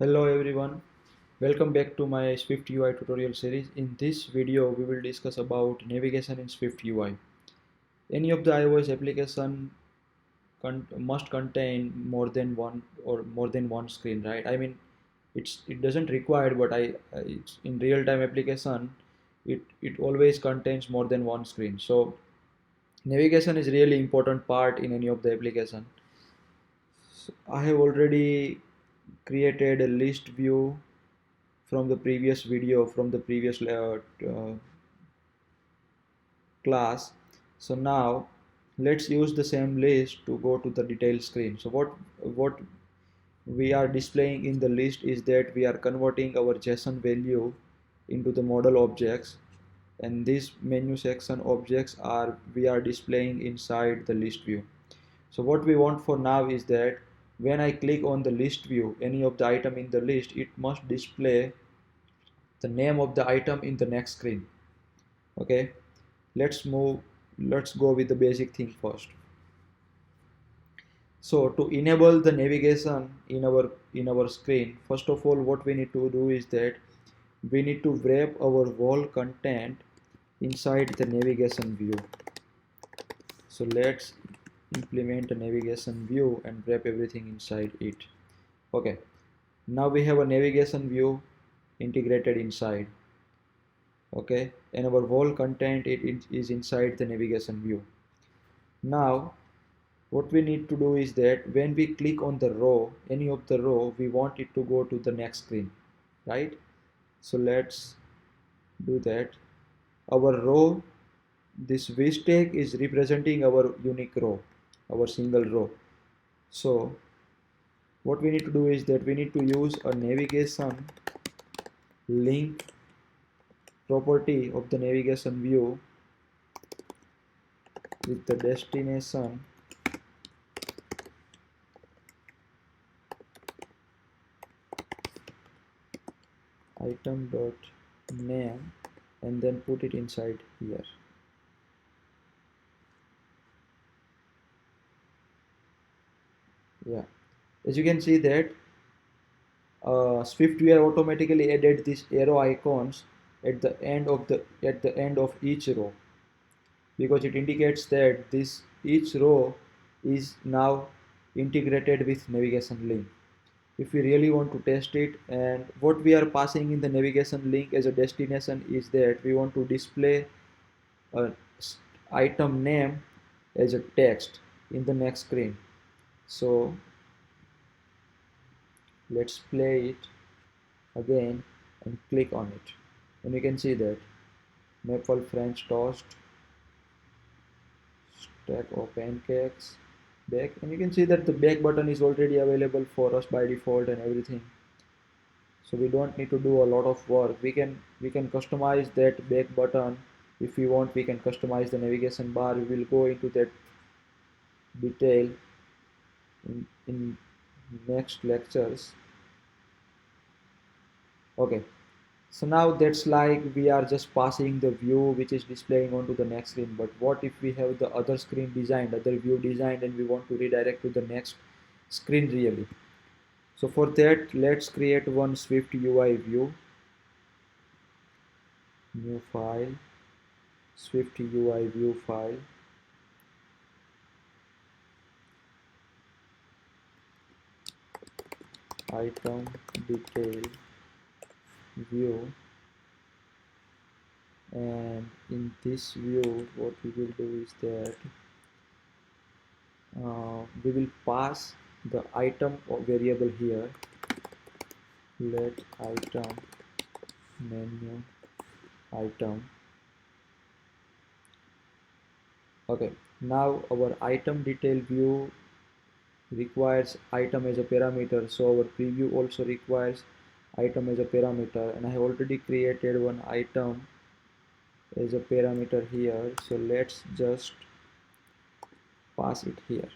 Hello everyone, welcome back to my SwiftUI tutorial series. In this video, we will discuss about navigation in SwiftUI. Any of the iOS application must contain more than one screen, right? I mean, it doesn't require, but it's in real-time application, it always contains more than one screen. So navigation is really important part in any of the application. So I have already created a list view from the previous video from the previous class. So now let's use the same list to go to the detail screen. So what we are displaying in the list is that we are converting our JSON value into the model objects, and these menu section objects are we are displaying inside the list view. So what we want for now is that when I click on the list view, any of the item in the list, it must display the name of the item in the next screen. Okay, let's go with the basic thing first. So to enable the navigation in our screen, first of all what we need to do is that we need to wrap our whole content inside the navigation view. So let's implement a navigation view and wrap everything inside it. Okay, now we have a navigation view integrated inside. Okay, and our whole content it is inside the navigation view. Now what we need to do is that when we click on the row, any of the row, we want it to go to the next screen, right? So let's do that. Our row, this wish tag is representing our unique row, our single row. So what we need to do is that we need to use a navigation link property of the navigation view with the destination item dot name and then put it inside here. Yeah, as you can see that SwiftUI automatically added these arrow icons at the end of each row, because it indicates that this each row is now integrated with navigation link. If we really want to test it, and what we are passing in the navigation link as a destination is that we want to display a item name as a text in the next screen. So let's play it again and click on it, and you can see that maple French toast, stack of pancakes, back, and you can see that the back button is already available for us by default and everything. So we don't need to do a lot of work. We can customize that back button if we want. We can customize the navigation bar. We will go into that detail in next lectures. Okay, so now that's like we are just passing the view which is displaying onto the next screen. But what if we have the other screen designed, other view designed, and we want to redirect to the next screen really? So for that, let's create one SwiftUI view, new file, SwiftUI view file, item detail view, and in this view what we will do is that we will pass the item or variable here. Let item menu item. Okay, now our item detail view requires item as a parameter, so our preview also requires item as a parameter, and I have already created one item as a parameter here. So let's just pass it here.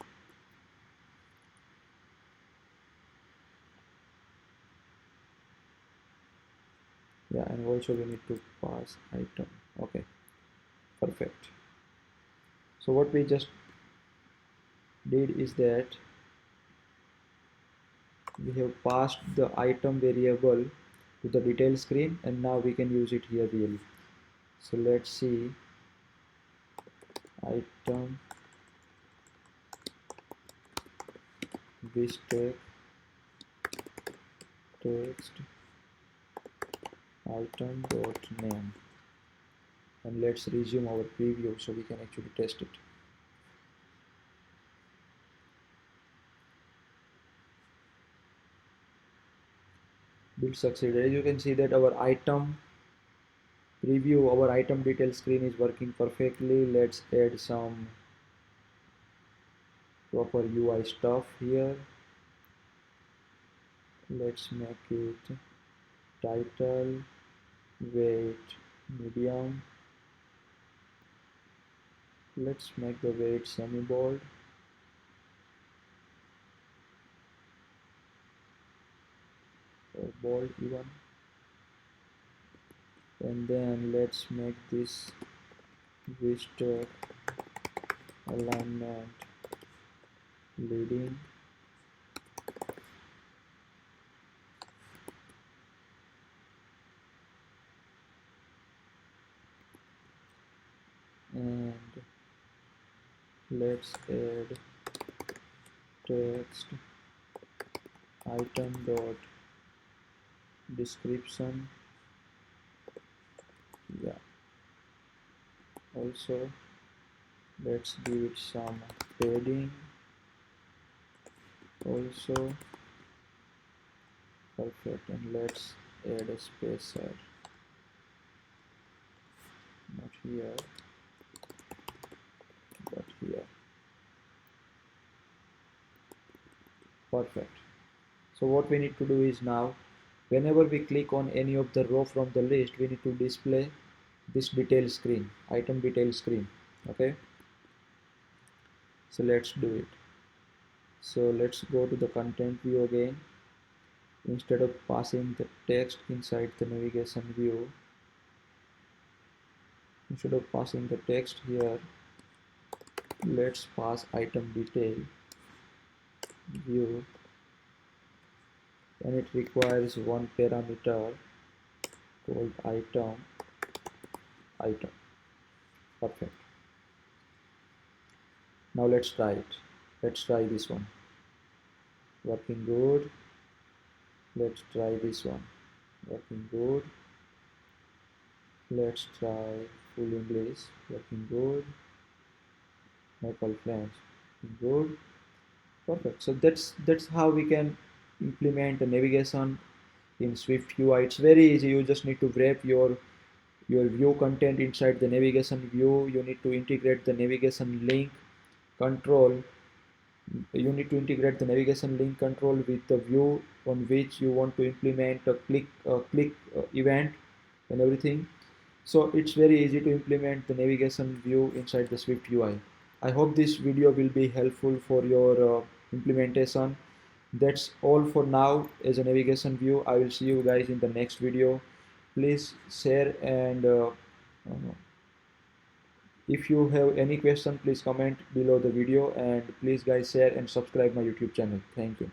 Yeah, and also we need to pass item. Okay, perfect. So what we just did is that we have passed the item variable to the detail screen, and now we can use it here really. So let's see, item vistor text item dot name, and let's resume our preview so we can actually test it. Build succeeded. As you can see that our item preview, our item detail screen is working perfectly. Let's add some proper UI stuff here. Let's make it title, weight, medium. Let's make the weight semi-bold. Or bold even. And then let's make this vistor alignment leading. And let's add text item dot description. Yeah, also let's give it some padding also. Perfect. And let's add a spacer, not here but here. Perfect. So what we need to do is, now whenever we click on any of the row from the list, we need to display this detail screen, item detail screen. Okay, so let's do it. So let's go to the content view again. Instead of passing the text inside the navigation view, instead of passing the text here, let's pass item detail view, and it requires one parameter called item. Perfect. Now let's try it. Let's try this one. Working good. Let's try this one. Working good. Let's try full English. Working good. Maple Flames. Working good. Perfect. So that's how we can implement the navigation in SwiftUI. It's very easy. You just need to wrap your view content inside the navigation view. You need to integrate the navigation link control. You need to integrate the navigation link control with the view on which you want to implement a click event and everything. So it's very easy to implement the navigation view inside the SwiftUI. I hope this video will be helpful for your implementation. That's all for now as a navigation view. I will see you guys in the next video. Please share, and if you have any question, please comment below the video, and please guys share and subscribe my YouTube channel. Thank you.